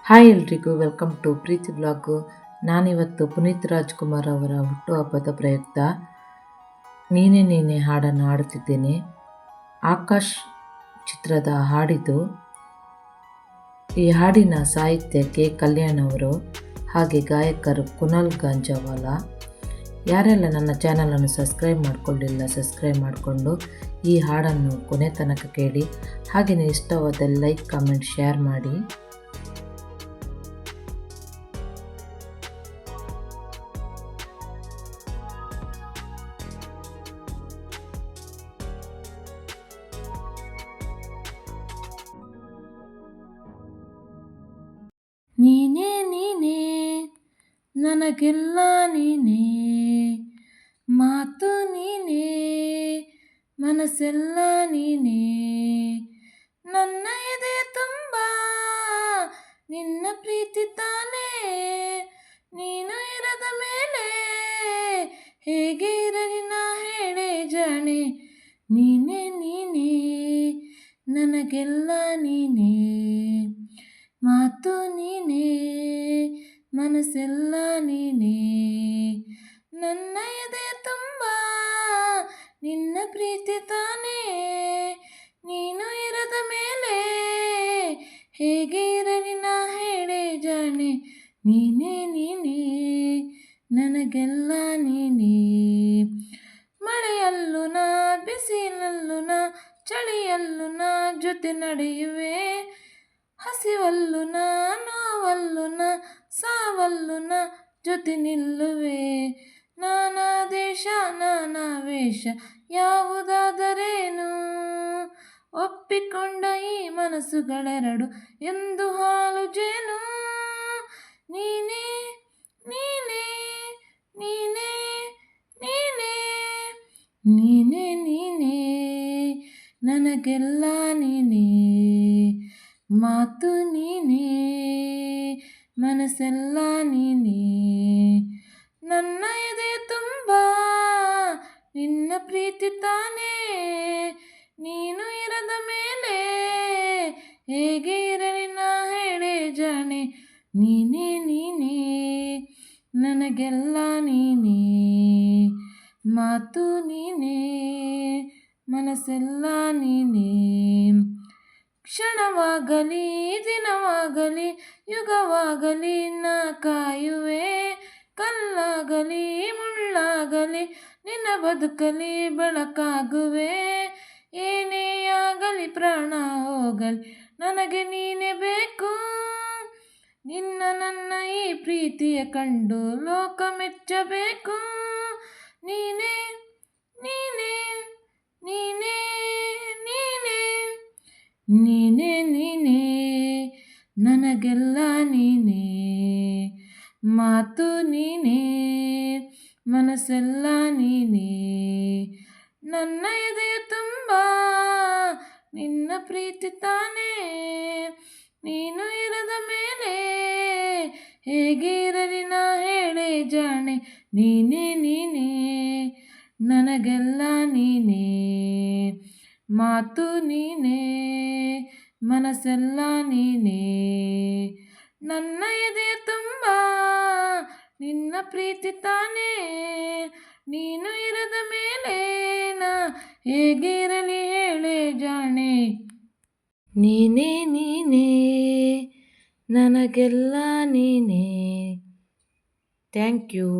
Hi ಎಲ್ರಿಗೂ welcome to Preethi blog. ನಾನಿವತ್ತು ಪುನೀತ್ ರಾಜ್ಕುಮಾರ್ ಅವರ ಹುಟ್ಟುಹಬ್ಬದ ಪ್ರಯುಕ್ತ ನೀನೇ ನೀನೇ ಹಾಡನ್ನು ಹಾಡುತ್ತಿದ್ದೇನೆ. ಆಕಾಶ್ ಚಿತ್ರದ ಹಾಡಿದು. ಈ ಹಾಡಿನ ಸಾಹಿತ್ಯ ಕೆ ಕಲ್ಯಾಣ್ ಅವರು, ಹಾಗೆ ಗಾಯಕರು ಕುನಾಲ್ ಗಾಂಜಾವಾಲ. ಯಾರೆಲ್ಲ ನನ್ನ ಚಾನಲನ್ನು ಸಬ್ಸ್ಕ್ರೈಬ್ ಮಾಡಿಕೊಳ್ಳಿಲ್ಲ ಸಬ್ಸ್ಕ್ರೈಬ್ ಮಾಡಿಕೊಂಡು ಈ ಹಾಡನ್ನು ಕೊನೆ ತನಕ ಕೇಳಿ. ಹಾಗೆಯೇ ಇಷ್ಟವಾದಲ್ಲಿ ಲೈಕ್ ಕಮೆಂಟ್ ಶೇರ್ ಮಾಡಿ. ನೀನೇ ನೀನೇ ನನಗೆಲ್ಲ ನೀನೇ, ಮಾತು ನೀನೇ ಮನಸ್ಸೆಲ್ಲ ನೀನೇ, ನನ್ನ ಎದೆ ತುಂಬ ನಿನ್ನ ಪ್ರೀತಿ ತಾನೇ, ನೀನು ಇರದ ಮೇಲೆ ಹೇಗೆ ಇರಲಿ ನಾ ಹೇಳೆ ಜಾಣೆ. ನೀನೇ ನೀನೇ ನನಗೆಲ್ಲ ನೀನೇ, ಮಾತು ನೀನೇ ಮನಸ್ಸೆಲ್ಲ ನೀನೇ, ನನ್ನ ಎದೆ ತುಂಬ ನಿನ್ನ ಪ್ರೀತಿ ತಾನೇ, ನೀನು ಇರದ ಮೇಲೆ ಹೇಗೆ ಇರಲಿ ನಾ ಹೇಳೆ ಜಾಣೆ. ನೀನೇ ನೀನೇ ನನಗೆಲ್ಲ ನೀನೇ, ಮಳೆಯಲ್ಲೂ ನಾ ಬಿಸಿಲಲ್ಲೂ ನಾ ಚಳಿಯಲ್ಲೂ ನಾ ಜೊತೆ ನಡೆಯುವೆ, ಹಸಿವಲ್ಲೂ ನಾ ನೋವಲ್ಲೂ ನಾ ಸಾವಲ್ಲೂ ನಾ ಜೊತೆ ನಿಲ್ಲುವೆ. ನಾನಾ ದೇಶ ನಾನಾ ವೇಷ ಯಾವುದಾದರೇನು, ಒಪ್ಪಿಕೊಂಡ ಈ ಮನಸ್ಸುಗಳೆರಡು ಎಂದು ಹಾಲು ಜೇನು. ನೀನೇ ನೀನೇ ನೀನೇ ನೀನೇ ನೀನೇ ನೀನೇ ನನಗೆಲ್ಲ ನೀನೇ, ಮಾತು ನೀನೇ ಮನಸ್ಸೆಲ್ಲ ನೀನೇ, ನನ್ನ ಎದೆ ತುಂಬ ನಿನ್ನ ಪ್ರೀತಿ ತಾನೇ, ನೀನು ಇರದ ಮೇಲೆ ಹೇಗೆ ಇರಲಿ ನಾ ಹೇಳೆ ಜಾಣೆ. ನೀನೇ ನೀನೇ ನನಗೆಲ್ಲ ನೀನೇ, ಮಾತು ನೀನೇ ಮನಸ್ಸೆಲ್ಲ ನೀನೇ, ಕ್ಷಣವಾಗಲಿ ದಿನವಾಗಲಿ ಯುಗವಾಗಲಿ ನಾ ಕಾಯುವೆ, ಕಲ್ಲಾಗಲಿ ಮುಳ್ಳಾಗಲಿ ನಿನ್ನ ಬದುಕಲಿ ಬೆಳಕಾಗುವೆ. ಏನೇ ಆಗಲಿ ಪ್ರಾಣ ಹೋಗಲಿ ನನಗೆ ನೀನೇ ಬೇಕು, ನಿನ್ನ ನನ್ನ ಈ ಪ್ರೀತಿಯ ಕಂಡು ಲೋಕ ಮೆಚ್ಚಬೇಕು. ನೀನೇ ನೀನೇ ನೀನೇ ನೀನೇ ನೀನೇ ನೀನೇ ನನಗೆಲ್ಲ ನೀನೇ, ಮಾತು ನೀನೇ ಮನಸ್ಸೆಲ್ಲ ನೀನೇ, ನನ್ನ ಎದೆಯ ತುಂಬ ನಿನ್ನ ಪ್ರೀತಿ ತಾನೇ, ನೀನು ಇರದ ಮೇಲೆ ಹೇಗೆ ಇರಲಿ ನಾ ಹೇಳೆ ಜಾಣೆ. ನೀನೇ ನೀನೇ ನನಗೆಲ್ಲ ನೀನೇ, ಮಾತು ನೀನೇ ಮನಸ್ಸೆಲ್ಲ ನೀನೇ, ನನ್ನ ಎದೆಯ ತುಂಬ ನಿನ್ನ ಪ್ರೀತಿ ತಾನೇ, ನೀನು ಇರದ ಮೇಲೆ ನಾ ಹೇಗೆ ಇರಲಿ ಹೇಳೆ ಜಾಣೆ. ನೀನೇ ನೀನೇ ನನಗೆಲ್ಲ ನೀನೇ. Thank you.